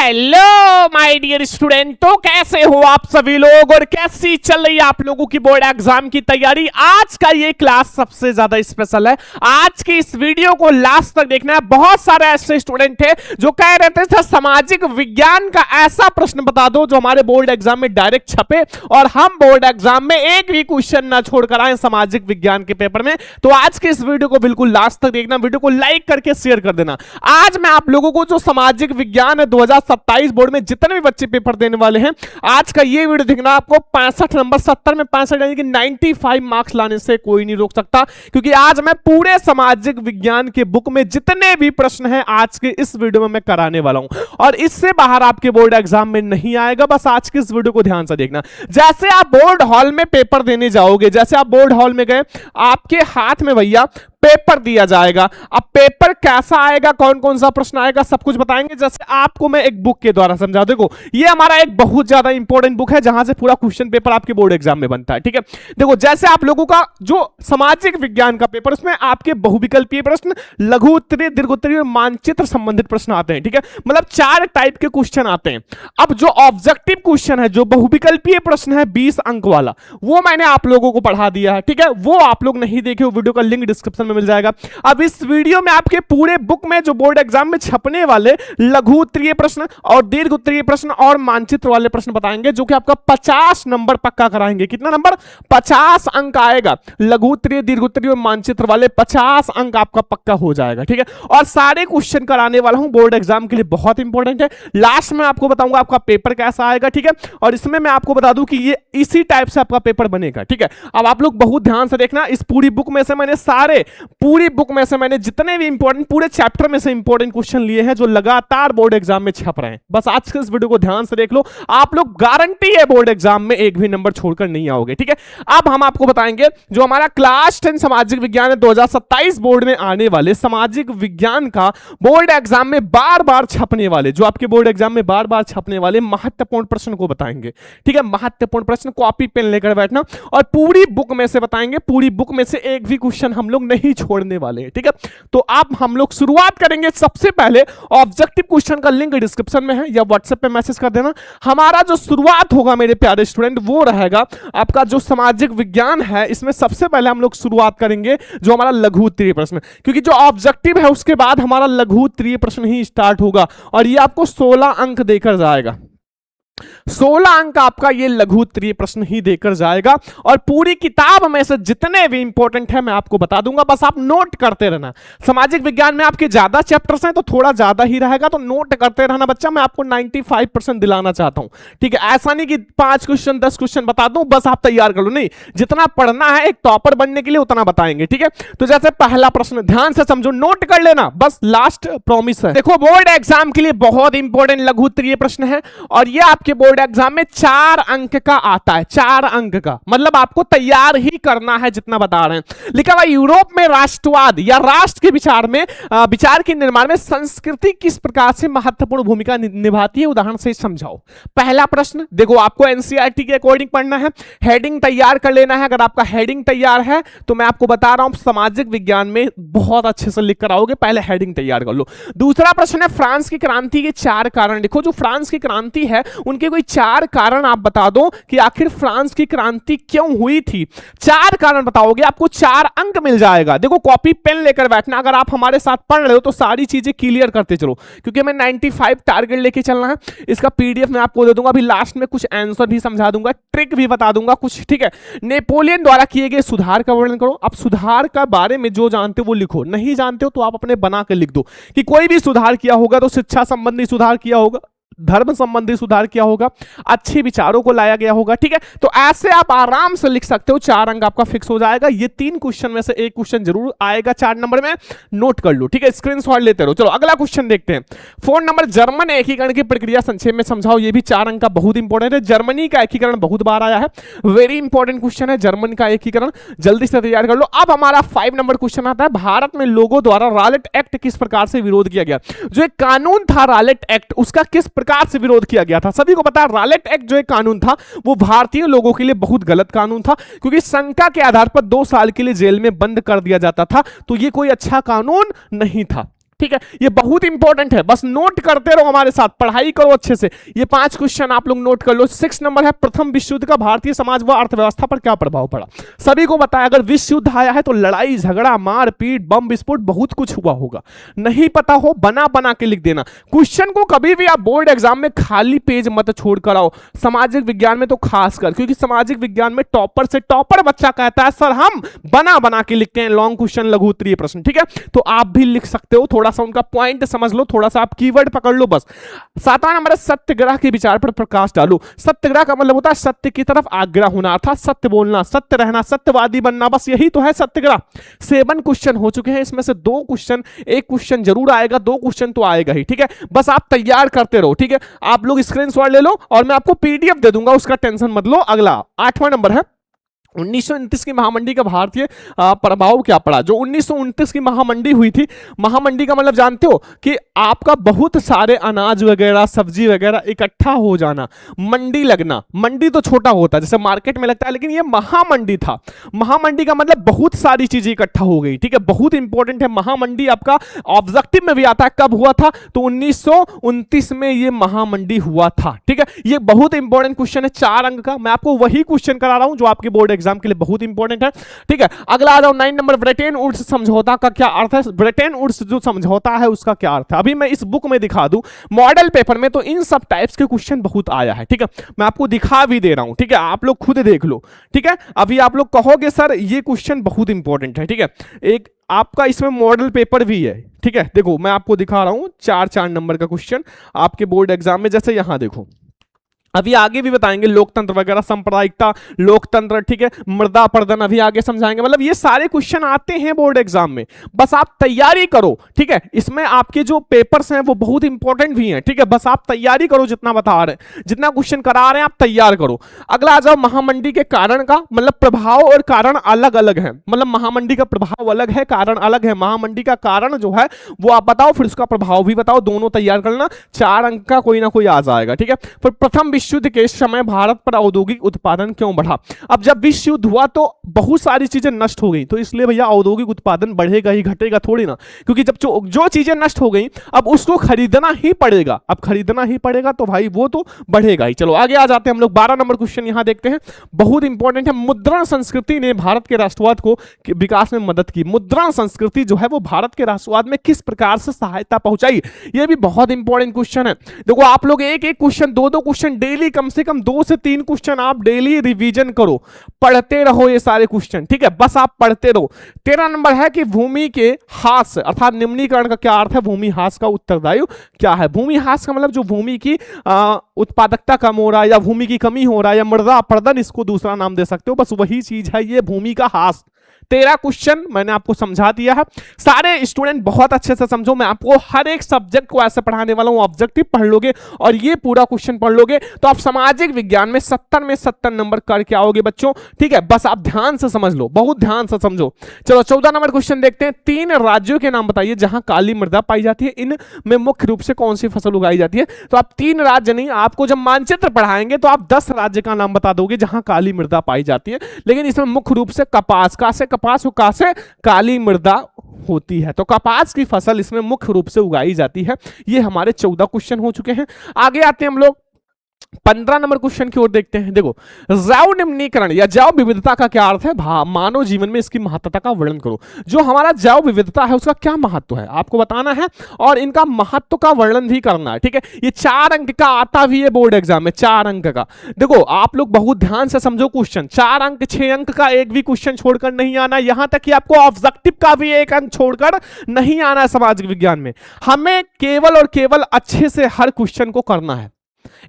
Hello my dear स्टूडेंटों, कैसे हो आप सभी लोग और कैसी चल रही है आप लोगों की बोर्ड एग्जाम की तैयारी। आज का ये क्लास सबसे ज्यादा स्पेशल है। आज की इस वीडियो को लास्ट तक देखना है। बहुत सारे ऐसे स्टूडेंट थे जो कह रहे थे सर सामाजिक विज्ञान का ऐसा प्रश्न बता दो जो हमारे बोर्ड एग्जाम में डायरेक्ट छपे और हम बोर्ड एग्जाम में एक भी क्वेश्चन ना छोड़कर आए सामाजिक विज्ञान के पेपर में। तो आज के इस वीडियो को बिल्कुल लास्ट तक देखना, वीडियो को लाइक करके शेयर कर देना। आज मैं आप लोगों को जो सामाजिक विज्ञान है 2027 बोर्ड में जितने भी बच्चे पेपर देने वाले हैं, आज का ये वीडियो देखना। आपको 65 नंबर 70 में 65 यानी कि 95 मार्क्स लाने से कोई नहीं रोक सकता, क्योंकि आज मैं पूरे सामाजिक विज्ञान के बुक में जितने भी प्रश्न हैं आज के इस वीडियो में मैं कराने वाला हूं और इससे बाहर आपके बोर्ड एग्जाम में नहीं आएगा। बस आज के इस वीडियो को ध्यान से देखना। जैसे आप बोर्ड हॉल में पेपर देने जाओगे, जैसे आप बोर्ड हॉल में गए, आपके हाथ में भैया पेपर दिया जाएगा। अब पेपर कैसा आएगा, कौन कौन सा प्रश्न आएगा, सब कुछ बताएंगे। जैसे आपको मैं एक बुक के द्वारा समझा, देखो ये हमारा एक बहुत ज्यादा इंपॉर्टेंट बुक है जहां से पूरा क्वेश्चन पेपर आपके बोर्ड एग्जाम में बनता है। ठीक है, देखो जैसे आप लोगों का जो सामाजिक विज्ञान का पेपर, उसमें आपके बहुविकल्पीय प्रश्न, लघु उत्तरीय, दीर्घ उत्तरीय और मानचित्र संबंधित प्रश्न आते हैं। ठीक है, मतलब 4 टाइप के क्वेश्चन आते हैं। अब जो ऑब्जेक्टिव क्वेश्चन है, जो बहुविकल्पीय प्रश्न है 20 अंक वाला, वो मैंने आप लोगों को पढ़ा दिया है। ठीक है, वो आप लोग नहीं देखे, वो वीडियो का लिंक डिस्क्रिप्शन में मिल जाएगा। अब इस वीडियो में आपके पूरे बुक में जो बोर्ड एग्जाम में छपने वाले लघु उत्तरीय प्रश्न और दीर्घ उत्तरीय प्रश्न और मानचित्र वाले प्रश्न बताएंगे, जो कि आपका 50 नंबर पक्का कराएंगे। कितना नंबर? 50 अंक आएगा। लघु उत्तरीय, दीर्घ उत्तरीय और मानचित्र वाले 50 अंक आपका पक्का हो जाएगा। ठीक है, और सारे क्वेश्चन कराने वाला हूं बोर्ड एग्जाम के लिए, बहुत इंपॉर्टेंट है। लास्ट में आपको बताऊंगा आपका पेपर कैसा आएगा। ठीक है, और इसमें मैं आपको बता दूं कि ये इसी टाइप से आपका पेपर बनेगा। ठीक है, अब आप लोग बहुत ध्यान से देखना। इस पूरी बुक में से मैंने पूरी बुक में से मैंने जितने भी इंपॉर्टेंट, पूरे चैप्टर में से इंपॉर्टेंट क्वेश्चन लिए हैं जो लगातार बोर्ड एग्जाम में छप रहे हैं। बस आज के इस वीडियो को ध्यान से देख लो, आप लोग गारंटी है बोर्ड एग्जाम में एक भी नंबर छोड़कर नहीं आओगे। ठीक है, अब हम आपको बताएंगे जो हमारा क्लास 10 सामाजिक विज्ञान है 2027 बोर्ड में आने वाले सामाजिक विज्ञान का बोर्ड एग्जाम में बार बार छपने वाले, जो आपके बोर्ड एग्जाम में बार बार छपने वाले महत्वपूर्ण प्रश्न को बताएंगे। ठीक है, महत्वपूर्ण प्रश्न, कॉपी पेन लेकर बैठना और पूरी बुक में से बताएंगे। पूरी बुक में से एक भी क्वेश्चन हम लोग नहीं छोड़ने वाले हैं। ठीक है, तो अब हम लोग शुरुआत करेंगे। सबसे पहले ऑब्जेक्टिव क्वेश्चन का लिंक डिस्क्रिप्शन में है या व्हाट्सएप पे मैसेज कर देना। हमारा जो शुरुआत होगा मेरे प्यारे स्टूडेंट, वो रहेगा आपका जो सामाजिक विज्ञान है, इसमें सबसे पहले हम लोग शुरुआत करेंगे जो हमारा लघु उत्तरीय प्रश्न, क्योंकि जो ऑब्जेक्टिव है उसके बाद हमारा लघु उत्तरीय प्रश्न ही स्टार्ट होगा और ये आपको 16 अंक देकर जाएगा। 16 अंक आपका ये लघु उत्तरीय प्रश्न ही देकर जाएगा और पूरी किताब में से जितने भी इंपॉर्टेंट है मैं आपको बता दूंगा, बस आप नोट करते रहना। सामाजिक विज्ञान में आपके ज्यादा चैप्टर्स हैं तो थोड़ा ज्यादा ही रहेगा, तो नोट करते रहना बच्चा। मैं आपको 95% दिलाना चाहता हूं। ठीक है, ऐसा नहीं कि 5 क्वेश्चन 10 क्वेश्चन बता दूं बस आप तैयार कर लो, नहीं, जितना पढ़ना है एक टॉपर बनने के लिए उतना बताएंगे। ठीक है, तो जैसे पहला प्रश्न ध्यान से समझो, नोट कर लेना, बस लास्ट प्रॉमिस है। देखो बोर्ड एग्जाम के लिए बहुत इंपॉर्टेंट लघु उत्तरीय प्रश्न है और ये आपके बोर्ड एग्जाम में 4 अंक का आता है। 4 अंक का मतलब आपको तैयार ही करना है जितना बता रहे हैं। लिखा हुआ यूरोप में राष्ट्रवाद या राष्ट्र के विचार के निर्माण में संस्कृति किस प्रकार से महत्वपूर्ण भूमिका निभाती है, उदाहरण से समझाओ। पहला प्रश्न देखो, आपको एनसीईआरटी के अकॉर्डिंग पढ़ना है, हेडिंग तैयार कर लेना है। अगर आपका हेडिंग तैयार है तो मैं आपको बता रहा हूं सामाजिक विज्ञान में बहुत अच्छे से लिख कर आओगे, पहले हेडिंग तैयार कर लो। दूसरा प्रश्न है फ्रांस की क्रांति के 4 कारण लिखो। जो फ्रांस की क्रांति है उनके कोई 4 कारण आप बता दो कि आखिर फ्रांस की क्रांति क्यों हुई थी। 4 कारण बताओगे, आपको 4 अंक मिल जाएगा। देखो कॉपी पेन लेकर बैठना। अगर आप हमारे साथ पढ़ रहे हो तो सारी चीजें क्लियर करते चलो, क्योंकि मैं 95 टारगेट लेके चलना है। इसका पीडीएफ मैं आपको दे दूंगा, अभी लास्ट में कुछ आंसर भी समझा दूंगा, ट्रिक भी बता दूंगा कुछ। ठीक है, नेपोलियन द्वारा किए गए सुधार का वर्णन करो। अब सुधार का बारे में जो जानते हो वो लिखो, नहीं जानते हो तो आप अपने बना के लिख दो कि कोई भी सुधार किया होगा तो शिक्षा संबंधी सुधार किया होगा, धर्म संबंधी सुधार किया होगा, अच्छे विचारों को लाया गया होगा। ठीक है, तो ऐसे आप आराम से लिख सकते हो। 4 अंक आपका फिक्स हो जाएगा। ये 3 क्वेश्चन में से एक क्वेश्चन जरूर आएगा 4 नंबर में, नोट कर लो। ठीक है, स्क्रीनशॉट लेते रहो। चलो अगला क्वेश्चन देखते हैं। 4 नंबर, जर्मन एकीकरण की प्रक्रिया संक्षेप में समझाओ। ये भी 4 अंक का बहुत इंपॉर्टेंट है। जर्मनी का एकीकरण बहुत बार आया है, वेरी इंपॉर्टेंट क्वेश्चन है जर्मन का एकीकरण, जल्दी से तैयार कर लो। अब हमारा 5 नंबर क्वेश्चन आता है, भारत में लोगों द्वारा रॉलेट एक्ट किस प्रकार से विरोध किया गया। जो एक कानून था रॉलेट एक्ट, उसका किस प्रकार से विरोध किया गया था। सभी को पता है रॉलेट एक्ट जो एक कानून था वो भारतीय लोगों के लिए बहुत गलत कानून था, क्योंकि शंका के आधार पर 2 साल के लिए जेल में बंद कर दिया जाता था। तो ये कोई अच्छा कानून नहीं था। ठीक है, ये बहुत इंपॉर्टेंट है, बस नोट करते रहो हमारे साथ, पढ़ाई करो अच्छे से। ये 5 क्वेश्चन आप लोग नोट कर लो। 6 नंबर है, प्रथम विश्व युद्ध का भारतीय समाज व अर्थव्यवस्था पर क्या प्रभाव पड़ा। सभी को बताया अगर विश्व युद्ध आया है तो लड़ाई झगड़ा मारपीट बम विस्फोट बहुत कुछ हुआ होगा। नहीं पता हो बना बना के लिख देना। क्वेश्चन को कभी भी आप बोर्ड एग्जाम में खाली पेज मत छोड़ कर आओ, सामाजिक विज्ञान में तो खासकर, क्योंकि सामाजिक विज्ञान में टॉपर से टॉपर बच्चा कहता है सर हम बना बना के लिखते हैं लॉन्ग क्वेश्चन, लघु उत्तरीय प्रश्न। ठीक है, तो आप भी लिख सकते हो, थोड़ा सा उनका पॉइंट समझ लो, थोड़ा सा आप कीवर्ड पकड़ लो बस। 7वां नंबर है सत्याग्रह के विचार पर प्रकाश डालो। सत्याग्रह का मतलब होता है सत्य की तरफ आग्रह होना, अर्थात सत्य बोलना, सत्य रहना, सत्यवादी बनना, बस यही तो है सत्याग्रह। 7 क्वेश्चन हो चुके हैं, इसमें से 2 क्वेश्चन, एक क्वेश्चन जरूर आएगा, 2 क्वेश्चन तो आएगा ही। ठीक है, बस आप तैयार करते रहो। ठीक है, आप लोग स्क्रीनशॉट ले लो और मैं आपको पीडीएफ दे दूंगा, उसका टेंशन मत लो। अगला 8वां नंबर है 1929 की महामंडी का भारतीय प्रभाव क्या पड़ा। जो 1929 की महामंडी हुई थी, महामंडी का मतलब जानते हो कि आपका बहुत सारे अनाज वगैरह सब्जी वगैरह इकट्ठा हो जाना, मंडी लगना। मंडी तो छोटा होता है जैसे मार्केट में लगता है, लेकिन ये महामंडी था। महामंडी का मतलब बहुत सारी चीजें इकट्ठा हो गई। ठीक है, बहुत इंपॉर्टेंट है। महामंडी आपका ऑब्जेक्टिव में भी आता है, कब हुआ था तो 1929 में ये महामंडी हुआ था। ठीक है, ये बहुत इंपॉर्टेंट क्वेश्चन है, 4 अंक का। मैं आपको वही क्वेश्चन करा रहा हूं जो आपके बोर्ड एग्जाम के लिए बहुत इंपॉर्टेंट है। ठीक है, अगला आ जाओ 9 नंबर, ब्रिटेन वुड्स समझौता का क्या अर्थ है। ब्रिटेन वुड्स जो समझौता है उसका क्या अर्थ है, अभी मैं इस बुक में दिखा दूं। मॉडल पेपर में तो इन सब टाइप्स के क्वेश्चन बहुत आया है। ठीक है, मैं आपको दिखा भी दे रहा हूं। ठीक है, आप लोग खुद देख लो। ठीक है, अभी आप लोग कहोगे सर ये क्वेश्चन बहुत इंपॉर्टेंट है। ठीक है, एक आपका इसमें मॉडल पेपर भी है। ठीक है, देखो मैं आपको दिखा रहा हूं 4 नंबर का क्वेश्चन आपके बोर्ड एग्जाम में, जैसे यहां देखो, अभी आगे भी बताएंगे लोकतंत्र वगैरह, सांप्रदायिकता, लोकतंत्र। ठीक है, मृदा प्रदन अभी आगे समझाएंगे। मतलब ये सारे क्वेश्चन आते हैं बोर्ड एग्जाम में, बस आप तैयारी करो। ठीक है, इसमें आपके जो पेपर्स हैं वो बहुत इंपॉर्टेंट भी हैं। ठीक है, बस आप तैयारी करो, जितना बता रहे हैं, जितना क्वेश्चन करा रहे हैं आप तैयार करो। अगला आ जाओ महामंडी के कारण का, मतलब प्रभाव और कारण अलग अलग है। मतलब महामंडी का प्रभाव अलग है, कारण अलग है। महामंडी का कारण जो है वो आप बताओ, फिर उसका प्रभाव भी बताओ, दोनों तैयार करना। 4 अंक का कोई ना कोई आ जाएगा। ठीक है, फिर प्रथम विश्व युद्ध के समय भारत पर औद्योगिक उत्पादन क्यों बढ़ा। अब जब विश्व युद्ध हुआ तो बहुत सारी चीजें नष्ट हो गई, तो इसलिए भैया औद्योगिक उत्पादन बढ़ेगा ही, घटेगा थोड़ी ना, क्योंकि जब जो चीजें नष्ट हो गई अब उसको खरीदना ही पड़ेगा। अब खरीदना ही पड़ेगा तो भाई वो तो बढ़ेगा ही। चलो आगे आ जाते हैं हम लोग। 12 नंबर क्वेश्चन यहां देखते हैं, बहुत इंपॉर्टेंट है। मुद्रण संस्कृति ने भारत के राष्ट्रवाद को विकास में मदद की। मुद्रण संस्कृति जो है वो भारत के राष्ट्रवाद में किस प्रकार से सहायता पहुंचाई, ये भी बहुत इंपॉर्टेंट क्वेश्चन है। देखो आप लोग एक एक क्वेश्चन, 2-2 क्वेश्चन डेली, कम से कम 2 से 3 क्वेश्चन आप डेली रिवीजन करो, पढ़ते रहो ये सारे क्वेश्चन। ठीक है, बस आप पढ़ते रहो। 13 नंबर है कि भूमि के ह्रास अर्थात निम्नीकरण का क्या अर्थ है। भूमि ह्रास का उत्तरदायी क्या है। भूमि ह्रास का मतलब जो भूमि की उत्पादकता कम हो रहा है या भूमि की कमी हो रहा है या मृदा अपरदन, इसको दूसरा नाम दे सकते हो, बस वही चीज है ये भूमि का ह्रास। 13 क्वेश्चन मैंने आपको समझा दिया है। सारे स्टूडेंट बहुत अच्छे से समझो, मैं आपको हर एक सब्जेक्ट को ऐसे पढ़ाने वाला हूं। ऑब्जेक्टिव पढ़ लोगे और ये पूरा क्वेश्चन पढ़ लोगे तो आप सामाजिक विज्ञान में 70 में 70 नंबर करके आओगे बच्चों। ठीक है, बस आप ध्यान से समझ लो, बहुत ध्यान से समझो। चलो 14 नंबर क्वेश्चन देखते हैं। 3 राज्यों के नाम बताइए जहां काली मृदा पाई जाती है। इनमें मुख्य रूप से कौन सी फसल उगाई जाती है। तो आप 3 राज्य नहीं, आपको जब मानचित्र पढ़ाएंगे तो आप 10 राज्य का नाम बता दोगे जहां काली मृदा पाई जाती है, लेकिन इसमें मुख्य रूप से कपास का से कपास और का से काली मृदा होती है। तो कपास की फसल इसमें मुख्य रूप से उगाई जाती है। ये हमारे 14 क्वेश्चन हो चुके हैं। आगे आते हैं हम लोग 15 नंबर क्वेश्चन की ओर देखते हैं। देखो, जैव निम्नीकरण या जैव विविधता का क्या अर्थ है। मानव जीवन में इसकी महत्वता का वर्णन करो। जो हमारा जैव विविधता है उसका क्या महत्व है आपको बताना है और इनका महत्व का वर्णन भी करना है। ठीक है, ये 4 अंक का आता भी है बोर्ड एग्जाम में, 4 अंक का। देखो आप लोग बहुत ध्यान से समझो क्वेश्चन, 4 अंक 6 अंक का एक भी क्वेश्चन छोड़कर नहीं आना। यहां तक कि आपको ऑब्जेक्टिव का भी 1 अंक छोड़कर नहीं आना है सामाजिक विज्ञान में। हमें केवल और केवल अच्छे से हर क्वेश्चन को करना है।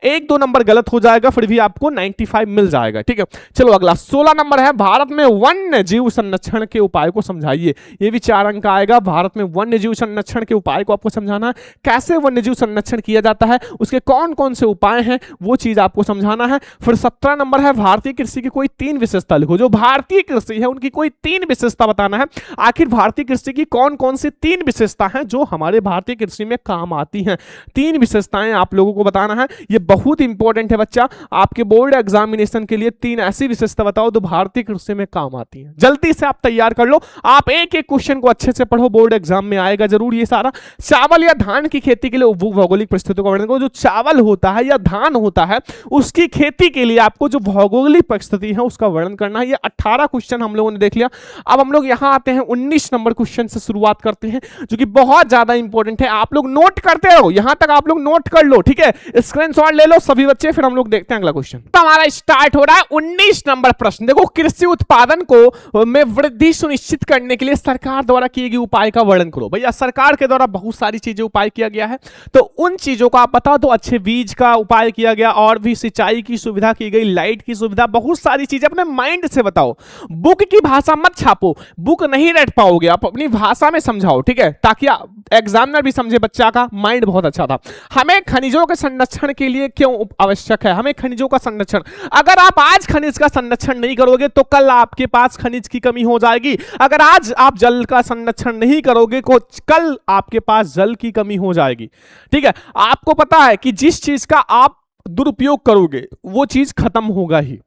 1-2 नंबर गलत हो जाएगा फिर भी आपको 95 मिल जाएगा। ठीक है, चलो अगला 16 नंबर है। भारत में वन्य जीव संरक्षण के उपाय को समझाइए। ये भी 4 अंक आएगा। भारत में वन्य जीव संरक्षण के उपाय को आपको समझाना है, कैसे वन्य जीव संरक्षण किया जाता है, उसके कौन कौन से उपाय हैं वो चीज आपको समझाना है। फिर 17 नंबर है। भारतीय कृषि की कोई 3 विशेषता लिखो। जो भारतीय कृषि है उनकी कोई 3 विशेषता बताना है। आखिर भारतीय कृषि की कौन कौन सी 3 विशेषता हैं जो हमारे भारतीय कृषि में काम आती हैं। 3 विशेषताएं आप लोगों को बताना है। ये बहुत इंपॉर्टेंट है बच्चा, आपके बोर्ड एग्जामिनेशन के लिए 3 ऐसी विशेषता बताओ जो भारतीय कृषि में काम आती है। जल्दी से आप तैयार कर लो, आप एक एक क्वेश्चन को अच्छे से पढ़ो, बोर्ड एग्जाम में आएगा जरूर ये सारा। चावल या धान की खेती के लिए भौगोलिक परिस्थितियों का वर्णन करो। जो चावल होता है या धान होता है उसकी खेती के लिए आपको जो भौगोलिक परिस्थिति है उसका वर्णन करना है। ये 18 क्वेश्चन हम लोगों ने देख लिया। अब हम लोग यहां आते हैं 19 नंबर क्वेश्चन से शुरुआत करते हैं, जो कि बहुत ज्यादा इंपॉर्टेंट है। आप लोग नोट करते रहो, यहां तक आप लोग नोट कर लो, ठीक है, स्क्रीनशॉट ले लो सभी बच्चे, फिर हम लोग देखते हैं अगला क्वेश्चन। तो हमारा स्टार्ट हो रहा है 19 नंबर प्रश्न। देखो, कृषि उत्पादन को में वृद्धि सुनिश्चित करने के लिए सरकार द्वारा किए गए उपाय का वर्णन करो। भैया सरकार के द्वारा बहुत सारी चीजें उपाय किया गया है, तो उन चीजों का आप बताओ। तो अच्छे बीज का उपाय किया गया, और भी सिंचाई की सुविधा की गई, लाइट की सुविधा, बहुत सारी चीजें अपने माइंड से बताओ। बुक की भाषा मत छापो, बुक नहीं रट पाओगे, आप अपनी भाषा में समझाओ, ठीक है, ताकि एग्जामिनर भी समझे। बच्चा का माइंड बहुत अच्छा था। हमें खनिजों के संरक्षण के लिए क्यों आवश्यक है? हमें खनिजों का संरक्षण, अगर आप आज खनिज का संरक्षण नहीं करोगे तो कल आपके पास खनिज की कमी हो जाएगी। अगर आज आप जल का संरक्षण नहीं करोगे तो कल आपके पास जल की कमी हो जाएगी, ठीक है। आपको पता है कि जिस चीज का आप दुरुपयोग करोगे वो चीज खत्म होगा ही।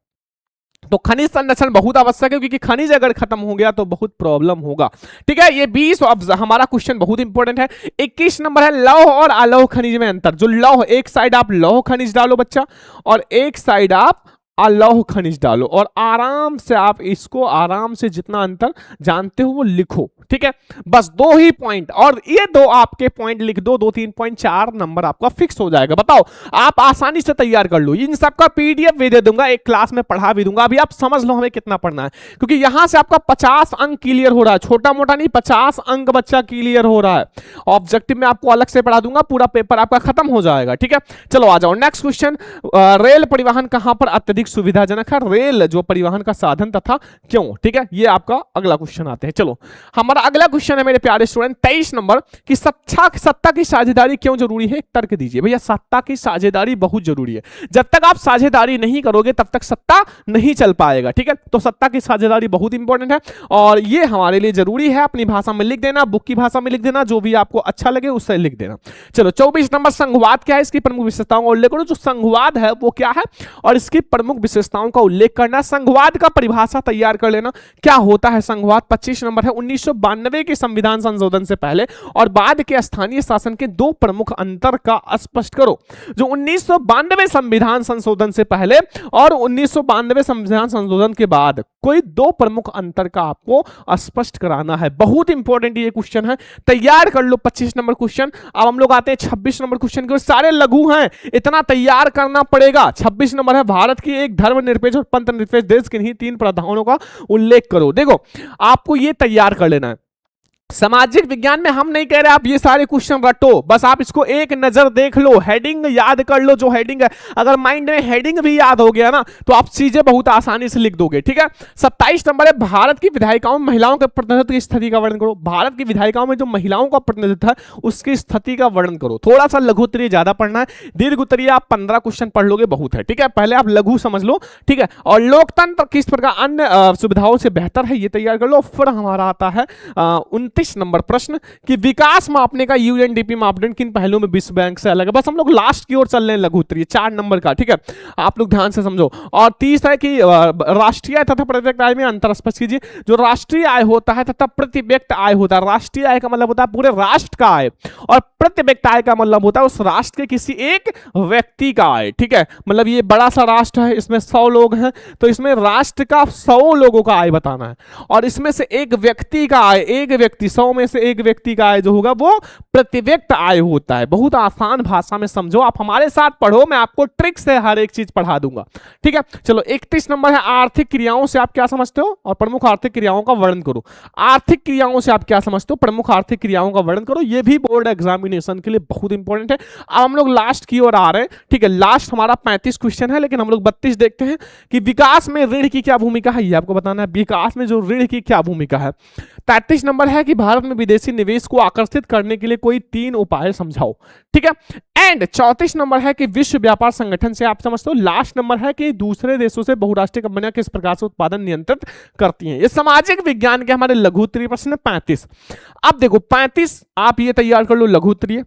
तो खनिज संरक्षण बहुत आवश्यक है, क्योंकि खनिज अगर खत्म हो गया तो बहुत प्रॉब्लम होगा, ठीक है। ये 20 हमारा क्वेश्चन बहुत इंपॉर्टेंट है। 21 नंबर है लौह और अलौह खनिज में अंतर। जो लौह, एक साइड आप लौह खनिज डालो बच्चा, और एक साइड आप अलौह खनिज डालो, और आराम से आप इसको आराम से जितना अंतर जानते हो वो लिखो, ठीक है। बस 2 ही पॉइंट, और ये 2 आपके पॉइंट लिख दो, 2-3 पॉइंट, 4 नंबर आपका फिक्स हो जाएगा। बताओ, आप आसानी से तैयार कर लो। इन सबका पीडीएफ भी दे दूंगा, एक क्लास में पढ़ा भी दूंगा। अभी आप समझ लो हमें कितना पढ़ना है, क्योंकि यहां से आपका 50 अंक क्लियर हो रहा है, छोटा मोटा नहीं, 50 अंक बच्चा क्लियर हो रहा है। ऑब्जेक्टिव में आपको अलग से पढ़ा दूंगा, पूरा पेपर आपका खत्म हो जाएगा, ठीक है। चलो आ जाओ नेक्स्ट क्वेश्चन। रेल परिवहन कहां पर अत्यधिक सुविधाजनक है? रेल जो परिवहन का साधन तथा क्यों, ठीक है, ये आपका अगला क्वेश्चन आते हैं। चलो, हमारा अगला क्वेश्चन है मेरे प्यारे स्टूडेंट 23 नंबर कि सत्ता की साझेदारी क्यों जरूरी है? तर्क दीजिए। भैया सत्ता की साझेदारी बहुत जरूरी है। जब तक आप साझेदारी नहीं करोगे तब तक सत्ता नहीं चल पाएगा, ठीक है। तो सत्ता की साझेदारी बहुत इंपॉर्टेंट है, और ये हमारे लिए जरूरी है। अपनी भाषा में लिख देना, बुक की भाषा में लिख देना, जो भी आपको अच्छा लगे उससे लिख देना। चलो 24 नंबर संघवाद क्या है? इसकी प्रमुख विशेषताओं का उल्लेख करो। जो संघवाद है वो क्या है और इसकी प्रमुख विशेषताओं का उल्लेख करना। संघवाद का परिभाषा तैयार कर लेना, क्या होता है संघवाद। 25 नंबर है 1992 के संविधान संशोधन से पहले और बाद के स्थानीय शासन के 2 प्रमुख अंतर का स्पष्ट करो। जो 1992 संविधान संशोधन से पहले और 1992 संविधान संशोधन के बाद कोई 2 प्रमुख अंतर का आपको स्पष्ट कराना है। बहुत इंपॉर्टेंट ये क्वेश्चन है, तैयार कर लो 25 नंबर क्वेश्चन। अब हम लोग आते हैं 26 नंबर क्वेश्चन के, सारे लघु हैं, इतना तैयार करना पड़ेगा। 26 नंबर है भारत की एक धर्मनिरपेक्ष और पंथ निरपेक्ष देश के ही 3 प्रावधानों का उल्लेख करो। देखो, आपको ये तैयार कर लेना है। सामाजिक विज्ञान में हम नहीं कह रहे आप ये सारे क्वेश्चन रटो, बस आप इसको एक नजर देख लो, हेडिंग याद कर लो। जो हेडिंग है, अगर माइंड में हेडिंग भी याद हो गया ना तो आप चीजें बहुत आसानी से लिख दोगे, ठीक है। 27 नंबर है भारत की विधायिकाओं में महिलाओं के प्रतिनिधित्व की स्थिति का वर्णन करो। भारत की विधायिकाओं में जो महिलाओं का प्रतिनिधित्व है उसकी स्थिति का वर्णन करो। थोड़ा सा लघु उत्तरीय ज्यादा पढ़ना है, दीर्घ उत्तरीय आप 15 क्वेश्चन पढ़ लोगे बहुत है, ठीक है। पहले आप लघु समझ लो, ठीक है। और लोकतंत्र किस प्रकार अन्य सुविधाओं से बेहतर है, ये तैयार कर लो। फिर हमारा आता है 29 नंबर प्रश्न कि विकास मापने का यूएनडीपी मापदंड किन पहलुओं में विश्व बैंक से अलग है। बस हम लोग लास्ट की ओर चल रहे हैं, लघु उत्तरीय 4 नंबर का, ठीक है। आप लोग ध्यान से समझो। और 30 है कि राष्ट्रीय आय तथा प्रति व्यक्ति आय में अंतर स्पष्ट कीजिए। जो राष्ट्रीय आय होता है तथा प्रति व्यक्ति आय होता है, राष्ट्रीय आय का मतलब होता है पूरे राष्ट्र का आय, और प्रति व्यक्ति आय का मतलब होता है उस राष्ट्र के किसी एक व्यक्ति का आय, ठीक है। मतलब ये बड़ा सा राष्ट्र है, इसमें 100 लोग हैं, तो इसमें राष्ट्र का 100 लोगों का आय बताना है, और इसमें से एक व्यक्ति का आय, एक व्यक्ति 100 में से एक व्यक्ति का आय जो होगा वो प्रति व्यक्ति आय होता है। बहुत आसान भाषा में समझो, आप हमारे साथ पढ़ो, मैं आपको ट्रिक से हर एक चीज पढ़ा दूंगा, ठीक है। चलो 31 नंबर है आर्थिक क्रियाओं से आप क्या समझते हो और प्रमुख आर्थिक क्रियाओं का वर्णन करो। आर्थिक क्रियाओं से आप क्या समझते हो, प्रमुख आर्थिक क्रियाओं का वर्णन करो। ये भी बोर्ड एग्जामिनेशन के लिए बहुत इंपॉर्टेंट है। अब हम लोग लास्ट की ओर आ रहे हैं, ठीक है। लास्ट हमारा 35 क्वेश्चन है, लेकिन हम लोग 32 देखते हैं कि विकास में ऋण की क्या भूमिका है, ये आपको बताना है। विकास में जो ऋण की क्या भूमिका है। 33 नंबर है कि भारत में विदेशी निवेश को आकर्षित करने के लिए कोई 3 उपाय समझाओ, ठीक है। एंड 34 नंबर है कि विश्व व्यापार संगठन से आप समझते हो। लास्ट नंबर है कि दूसरे देशों से बहुराष्ट्रीय कंपनियां किस प्रकार से उत्पादन नियंत्रित करती हैं। ये सामाजिक विज्ञान के हमारे लघु उत्तरीय प्रश्न 35। अब देखो 35 आप ये तैयार कर लो लघु उत्तरीय,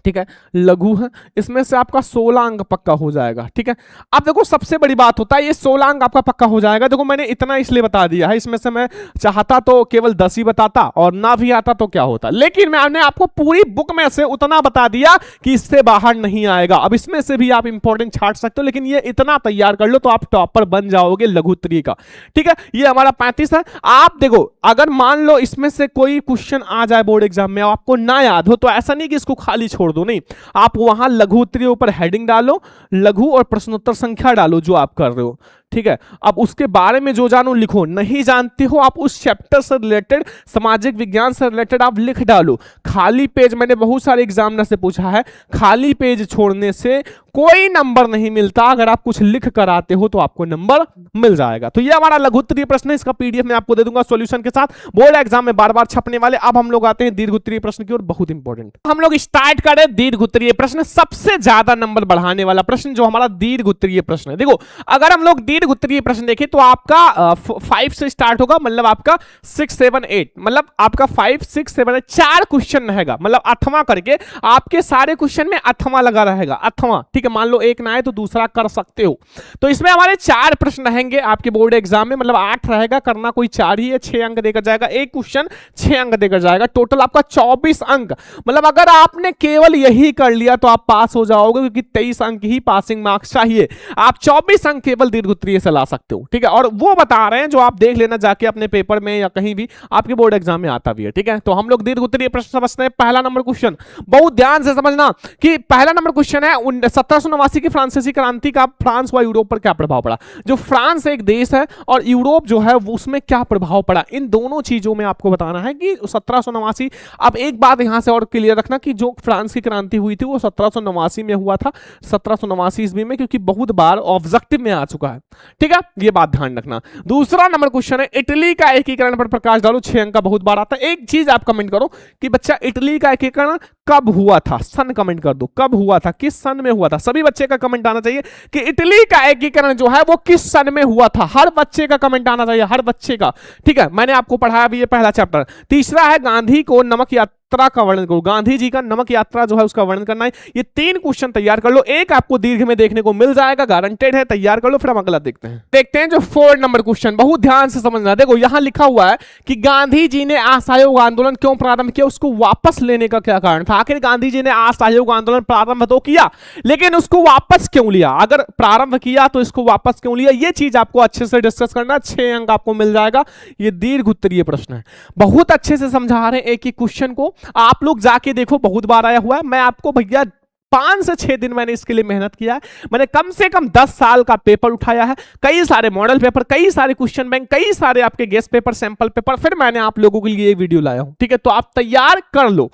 ठीक है, लघु है, इसमें से आपका 16 अंक पक्का हो जाएगा। ठीक है, अब देखो सबसे बड़ी बात होता है ये 16 अंक आपका पक्का हो जाएगा। देखो मैंने इतना इसलिए बता दिया है, इसमें से मैं चाहता तो केवल 10 ही बताता और ना भी आता तो क्या होता, लेकिन मैंने आपको पूरी बुक में से उतना बता दिया कि इससे बाहर नहीं आएगा। अब इसमें से भी आप इंपॉर्टेंट छाट सकते हो, लेकिन ये इतना तैयार कर लो तो आप टॉपर बन जाओगे लघु उत्तरीय का। ठीक है, ये हमारा 35 है। आप देखो अगर मान लो इसमें से कोई क्वेश्चन आ जाए बोर्ड एग्जाम में आपको ना याद हो, तो ऐसा नहीं कि इसको खाली छोड़ दो, नहीं, आप वहां लघु उत्तरीय ऊपर हेडिंग डालो, लघु और प्रश्नोत्तर संख्या डालो जो आप कर रहे हो। ठीक है, अब उसके बारे में जो जानो लिखो, नहीं जानते हो आप उस चैप्टर से रिलेटेड, सामाजिक विज्ञान से रिलेटेड आप लिख डालो। खाली पेज मैंने बहुत सारे एग्जामिनर से पूछा है, खाली पेज छोड़ने से कोई नंबर नहीं मिलता, अगर आप कुछ लिख कर आते हो तो आपको नंबर मिल जाएगा। तो ये हमारा लघु उत्तरीय प्रश्न है, इसका पीडीएफ मैं आपको दे दूंगा सॉल्यूशन के साथ, बोर्ड एग्जाम में बार बार छपने वाले। अब हम लोग आते हैं दीर्घ उत्तरीय प्रश्न की ओर, बहुत इंपॉर्टेंट हम लोग स्टार्ट करें दीर्घ उत्तरीय प्रश्न। सबसे ज्यादा नंबर बढ़ाने वाला प्रश्न जो हमारा दीर्घ उत्तरीय प्रश्न है। देखो अगर हम लोग दीर्घ उत्तरीय प्रश्न देखें तो आपका 5 से स्टार्ट होगा, मतलब आपका 6, 7, 8, मतलब आपका 5, 6, 7, 8 4 क्वेश्चन रहेगा, मतलब 8वां करके आपके सारे क्वेश्चन में 8वां लगा रहेगा, 8वां। ठीक है, मान लो एक ना आए तो दूसरा कर सकते हो। तो इसमें हमारे 4 प्रश्न रहेंगे आपके बोर्ड एग्जाम में, मतलब 8 रहेगा, करना कोई 4 ही है, 6 अंक देकर जाएगा, एक क्वेश्चन 6 अंक देकर जाएगा, टोटल आपका 24 अंक। मतलब अगर आपने केवल यही कर लिया तो आप पास हो जाओगे, क्योंकि 23 अंक ही पासिंग मार्क्स चाहिए। आप 24 अंक केवल दीर्घ उत्तरीय से ला सकते हो। ठीक है, और वो बता रहे हैं जो आप देख लेना जाके अपने पेपर में या कहीं भी, आपके बोर्ड एग्जाम में आता भी है। ठीक है, तो हम लोग दीर्घ उत्तरीय प्रश्न समझते हैं। पहला नंबर क्वेश्चन बहुत ध्यान से समझना कि पहला नंबर क्वेश्चन है 1789 की फ्रांसीसी क्रांति का फ्रांस व यूरोप पर क्या प्रभाव पड़ा। जो फ्रांस एक देश है और यूरोप जो है उसमें क्या प्रभाव पड़ा, इन दोनों चीजों में आपको बताना है कि 1789। अब एक बात यहां से और क्लियर रखना कि जो फ्रांस की क्रांति हुई थी वो 1789 में हुआ था, 1789 ईस्वी में, क्योंकि बहुत बार ऑब्जेक्टिव में आ चुका है। ठीक है, ये बात ध्यान रखना। दूसरा नंबर क्वेश्चन है इटली का एकीकरण पर प्रकाश डालो, 6 अंक का बहुत बार आता है। एक चीज आप कमेंट करो कि बच्चा इटली का एकीकरण कब हुआ था, सन कमेंट कर दो, कब हुआ था, किस सन में हुआ था। सभी बच्चे का कमेंट आना चाहिए कि इटली का एकीकरण जो है वो किस सन में हुआ था, हर बच्चे का कमेंट आना चाहिए, हर बच्चे का। ठीक है, मैंने आपको पढ़ाया भी ये पहला चैप्टर। तीसरा है गांधी को नमक यात्रा का वर्णन करो, गांधी जी का नमक यात्रा जो है उसका वर्णन करना है। ये 3 क्वेश्चन तैयार कर लो, एक आपको दीर्घ में देखने को मिल जाएगा, गारंटेड है, तैयार कर लो। फिर हम अगला देखते हैं जो 4 नंबर क्वेश्चन, बहुत ध्यान से समझना। देखो यहां लिखा हुआ है कि गांधी जी ने असहयोग आंदोलन क्यों प्रारंभ किया, उसको वापस लेने का क्या कारण था। आखिर गांधी जी ने असहयोग आंदोलन प्रारंभ तो किया, लेकिन उसको वापस क्यों लिया, अगर प्रारंभ किया तो इसको वापस क्यों लिया, ये चीज आपको अच्छे से डिस्कस करना। 6 अंक आपको मिल जाएगा। ये दीर्घ उत्तरीय प्रश्न है, बहुत अच्छे से समझा रहे हैं एक ही क्वेश्चन को, आप लोग जाके देखो, बहुत बार आया हुआ है। मैं आपको भैया 5 से 6 दिन मैंने इसके लिए मेहनत किया है, मैंने कम से कम 10 साल का पेपर उठाया है, कई सारे मॉडल पेपर, कई सारे क्वेश्चन बैंक, कई सारे आपके गेस्ट पेपर, सैंपल पेपर, फिर मैंने आप लोगों के लिए वीडियो लाया हूं। ठीक है, तो आप तैयार कर लो।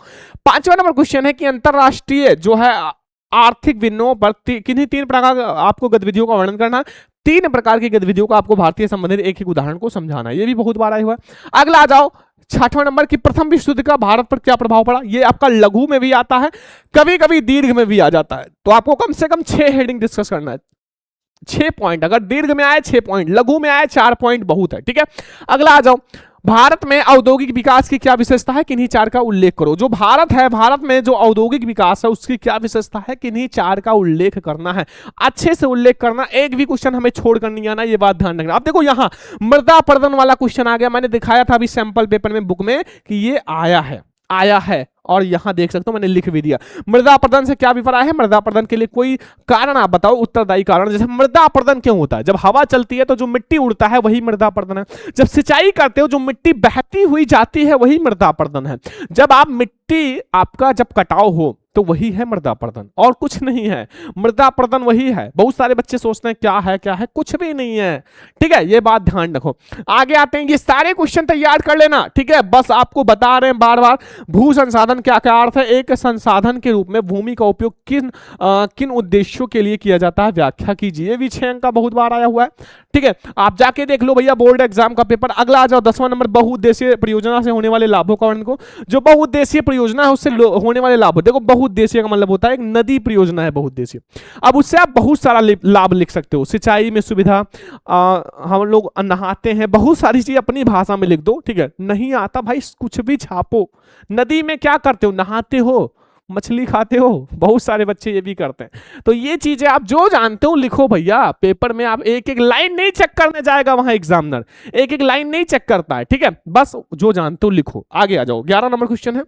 5वां नंबर क्वेश्चन है कि अंतरराष्ट्रीय जो है आर्थिक विनिमय पर किन्हीं 3 प्रकार आपको गतिविधियों का वर्णन करना है। 3 प्रकार की गतिविधियों का आपको भारतीय संबंधित एक एक उदाहरण को समझाना है, ये भी बहुत बार आया हुआ है। अगला आ जाओ 6वां नंबर की प्रथम विश्व युद्ध का भारत पर क्या प्रभाव पड़ा। ये आपका लघु में भी आता है, कभी कभी दीर्घ में भी आ जाता है, तो आपको कम से कम 6 हेडिंग डिस्कस करना है, 6 पॉइंट। अगर दीर्घ में आए 6 पॉइंट, लघु में आए 4 पॉइंट बहुत है। ठीक है, अगला आ जाओ भारत में औद्योगिक विकास की क्या विशेषता है, किन्हीं 4 का उल्लेख करो। जो भारत है, भारत में जो औद्योगिक विकास है उसकी क्या विशेषता है, किन्हीं 4 का उल्लेख करना है, अच्छे से उल्लेख करना, एक भी क्वेश्चन हमें छोड़कर नहीं आना, ये बात ध्यान रखना। अब देखो यहां मृदा अपरदन वाला क्वेश्चन आ गया, मैंने दिखाया था अभी सैंपल पेपर में बुक में कि ये आया है और यहां देख सकते हो मैंने लिख भी दिया। मृदा अपरदन से क्या अभिप्राय है, मृदा अपरदन के लिए कोई कारण आप बताओ, उत्तरदायी कारण। जैसे मृदा अपरदन क्यों होता है, जब हवा चलती है तो जो मिट्टी उड़ता है वही मृदा अपरदन है। जब सिंचाई करते हो जो मिट्टी बहती हुई जाती है वही मृदा अपरदन है। जब आप मिट्टी आपका जब कटाव हो तो वही है मृदा अपरदन, और कुछ नहीं है। मृदा अपरदन वही है। बहुत सारे बच्चे सोचते हैं क्या है, कुछ भी नहीं है। ठीक है, ये बात ध्यान रखो। आगे आते हैं, ये सारे क्वेश्चन तैयार कर लेना। ठीक है, बस आपको बता रहे हैं बार बार, भू संसाधन क्या क्या अर्थ है। एक संसाधन के रूप में भूमि का उपयोग किन उद्देश्यों के लिए किया जाता है, व्याख्या कीजिए। ये भी 6 अंक का बहुत बार आया हुआ है। ठीक है, आप जाके देख लो भैया बोर्ड एग्जाम का पेपर। अगला आ जाओ 10वां नंबर, बहुउद्देशीय परियोजना से होने वाले लाभों का वर्णन को। जो बहुउद्देशीय परियोजना है उससे होने वाले लाभ, देखो बहुउद्देशीय का मतलब होता है एक नदी परियोजना है बहुउद्देशीय। अब उससे आप बहुत सारा लाभ लिख सकते हो। सिंचाई में सुविधा, हम लोग नहाते हैं, बहुत सारी चीज अपनी भाषा में लिख दो। ठीक है, नहीं आता भाई कुछ भी छापो। नदी में क्या करते हो, नहाते हो, मछली खाते हो? बहुत सारे बच्चे ये भी करते हैं। तो ये चीजें आप जो जानते हो लिखो भैया, पेपर में आप एक एक लाइन नहीं चेक करने जाएगा वहां एग्जामिनर, एक एक लाइन नहीं चेक करता है, ठीक है, बस जो जानते हो लिखो। आगे आ जाओ, 11 नंबर क्वेश्चन है,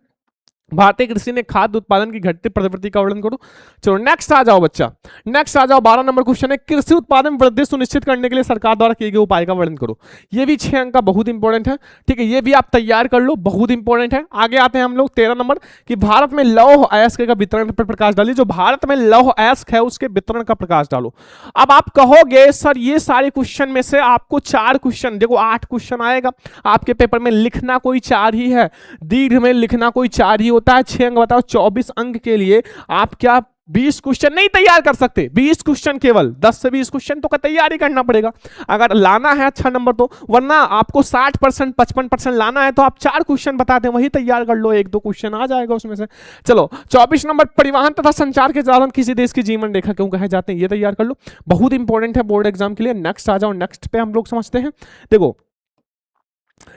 भारतीय कृषि ने खाद्य उत्पादन की घटती प्रवृत्ति का वर्णन करो। चलो नेक्स्ट आ जाओ बच्चा, नेक्स्ट आ जाओ, 12 नंबर क्वेश्चन है, कृषि उत्पादन में वृद्धि सुनिश्चित करने के लिए सरकार द्वारा किए गए उपाय का वर्णन करो। ये भी 6 अंक का बहुत इंपॉर्टेंट है, ठीक है, ये भी आप तैयार कर लो, बहुत इंपॉर्टेंट है। आगे आते हैं हम लोग 13 नंबर कि भारत में लौह अयस्क का वितरण पर प्रकाश डालिए। जो भारत में लौह अयस्क है उसके वितरण का प्रकाश डालो। अब आप कहोगे सर ये सारे क्वेश्चन में से आपको 4 क्वेश्चन, देखो 8 क्वेश्चन आएगा आपके पेपर में, लिखना कोई 4 ही है, दीर्घ में लिखना कोई 4 ही होता है। 6 अंक बताओ, 24 अंक के लिए आप क्या 20 क्वेश्चन नहीं तैयार कर सकते? 20 क्वेश्चन, केवल 10 से 20 क्वेश्चन तो का तैयारी करना पड़ेगा अगर लाना है अच्छा नंबर तो, वरना आपको 60% 55% लाना है तो आप 4 क्वेश्चन बताते हैं वही तैयार कर लो, 1-2 क्वेश्चन आ जाएगा उसमें से। चलो 24 नंबर, परिवहन तथा संचार के साधन किसी देश की जीवन रेखा क्यों कहे जाते हैं, ये तैयार कर लो, बहुत इंपॉर्टेंट है बोर्ड एग्जाम के लिए। नेक्स्ट आ जाओ, नेक्स्ट पे हम लोग समझते हैं। देखो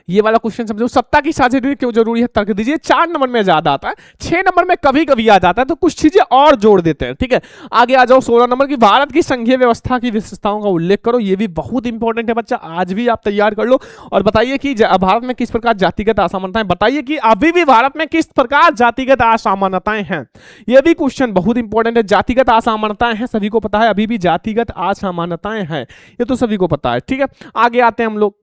ये वाला क्वेश्चन समझो, सत्ता की साझेदारी क्यों जरूरी है, तर्क दीजिए। 4 नंबर में ज्यादा आता है, 6 नंबर में कभी कभी आ जाता है, तो कुछ चीजें और जोड़ देते हैं, ठीक है। आगे आ जाओ 16 नंबर की भारत की संघीय व्यवस्था की विशेषताओं का उल्लेख करो। ये भी बहुत इंपॉर्टेंट है बच्चा, आज भी आप तैयार कर लो। और बताइए कि भारत में किस प्रकार जातिगत असमानताएं, बताइए कि अभी भी भारत में किस प्रकार जातिगत असमानताएं हैं, ये भी क्वेश्चन बहुत इंपॉर्टेंट है। जातिगत असमानताएं हैं, सभी को पता है, अभी भी जातिगत असमानताएं हैं, ये तो सभी को पता है, ठीक है। आगे आते हैं हम लोग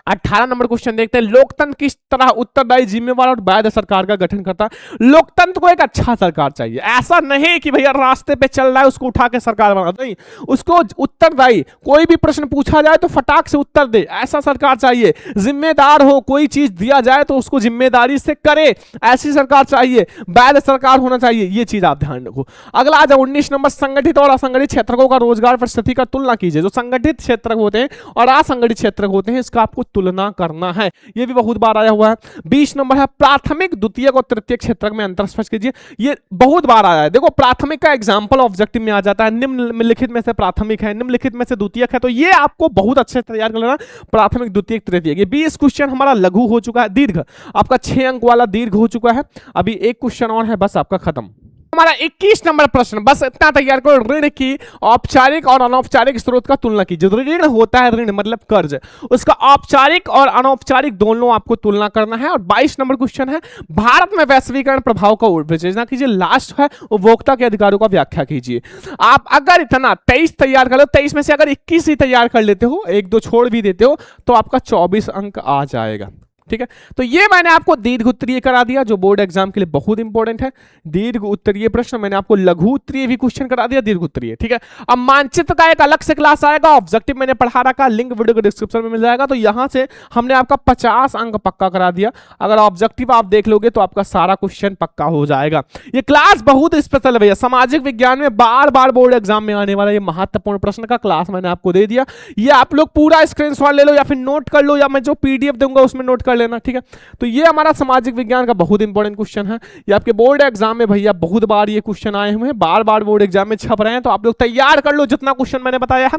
18 नंबर क्वेश्चन देखते हैं, लोकतंत्र किस तरह उत्तरदायी, जिम्मेवार और वैध सरकार का गठन करता है। लोकतंत्र को एक अच्छा सरकार चाहिए, ऐसा नहीं कि भैया रास्ते पे चल रहा है उसको उठा के सरकार बना, नहीं, उसको उत्तरदायी, कोई भी प्रश्न पूछा जाए तो फटाक से उत्तर दे, ऐसा सरकार चाहिए। जिम्मेदार हो, कोई चीज दिया जाए तो उसको जिम्मेदारी से करे, ऐसी सरकार चाहिए। वैध सरकार होना चाहिए, ये चीज आप ध्यान रखो। अगला आ जाओ 19 नंबर, संगठित और असंगठित क्षेत्रों का रोजगार परिस्थिति का तुलना कीजिए। जो संगठित क्षेत्र होते हैं और असंगठित क्षेत्र होते हैं इसका आपको तुलना करना है, ये भी बहुत बार आया हुआ है। 20 नंबर है, प्राथमिक द्वितीयक और तृतीयक क्षेत्र में अंतर स्पष्ट कीजिए। ये बहुत बार आया है, देखो प्राथमिक का एग्जांपल ऑब्जेक्टिव में आ जाता है, निम्नलिखित में से प्राथमिक है, निम्नलिखित में से द्वितीयक है, तो ये आपको बहुत अच्छे से तैयार कर लेना, प्राथमिक द्वितीयक तृतीयक। ये 20 क्वेश्चण हमारा लघु हो चुका है, दीर्घ आपका 6 अंक वाला दीर्घ हो चुका है, अभी एक क्वेश्चन और है, बस आपका खत्म। हमारा 21 नंबर प्रश्न, बस इतना तैयार करो, ऋण की औपचारिक और अनौपचारिक स्रोत का तुलना कीजिए। ऋण होता है, ऋण मतलब कर्ज, उसका औपचारिक और अनौपचारिक दोनों आपको तुलना करना है। और 22 नंबर क्वेश्चन है, भारत में वैश्वीकरण प्रभाव का विवेचना कीजिए। लास्ट है, उपभोक्ता के अधिकारों का व्याख्या कीजिए। आप अगर इतना 23 तैयार कर लो, 23 में से अगर 21 ही तैयार कर लेते हो, 1-2 छोड़ भी देते हो, तो आपका 24 अंक आ जाएगा, ठीक है। तो ये मैंने आपको दीर्घ उत्तरीय करा दिया जो बोर्ड एग्जाम के लिए बहुत इंपॉर्टेंट है। दीर्घ उत्तरीय प्रश्न मैंने आपको लघु उत्तरीय भी क्वेश्चन करा दिया, दीर्घ उत्तरीय, ठीक है। अब मानचित्र का एक अलग से क्लास आएगा, ऑब्जेक्टिव मैंने पढ़ा रखा, लिंक वीडियो के डिस्क्रिप्शन में मिल जाएगा। तो यहां से हमने आपका 50 अंक पक्का करा दिया, अगर ऑब्जेक्टिव आप देख लोगे तो आपका सारा क्वेश्चन पक्का हो जाएगा। ये क्लास बहुत स्पेशल है भैया, सामाजिक विज्ञान में बार बार बोर्ड एग्जाम में आने वाला ये महत्वपूर्ण प्रश्न का क्लास मैंने आपको दे दिया। ये आप लोग पूरा स्क्रीनशॉट ले लो या फिर नोट कर लो, या मैं जो पीडीएफ दूंगा उसमें नोट कर लेना, ठीक है। तो ये हमारा सामाजिक विज्ञान का बहुत इंपॉर्टेंट क्वेश्चन है, ये आपके बोर्ड एग्जाम में भैया बहुत बार ये क्वेश्चन आए हुए हैं, बार बार बोर्ड एग्जाम में छप रहे हैं, तो आप लोग तैयार कर लो जितना क्वेश्चन मैंने बताया है।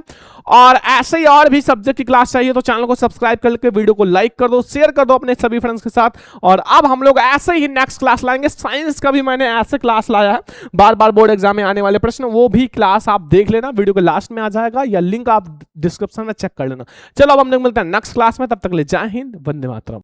और ऐसे ही और भी सब्जेक्ट की क्लास चाहिए तो चैनल को सब्सक्राइब करके वीडियो को लाइक कर दो, शेयर कर दो अपने सभी फ्रेंड्स के साथ। और अब हम लोग ऐसे ही नेक्स्ट क्लास लाएंगे, साइंस का भी मैंने ऐसे क्लास लाया है, बार बार बोर्ड एग्जाम में आने वाले प्रश्न, वो भी क्लास आप देख लेना, वीडियो के लास्ट में आ जाएगा या लिंक आप डिस्क्रिप्शन में चेक कर लेना। चलो अब हम लोग मिलते हैं नेक्स्ट क्लास में, तब तक ले जय हिंद, वंदे मातरम।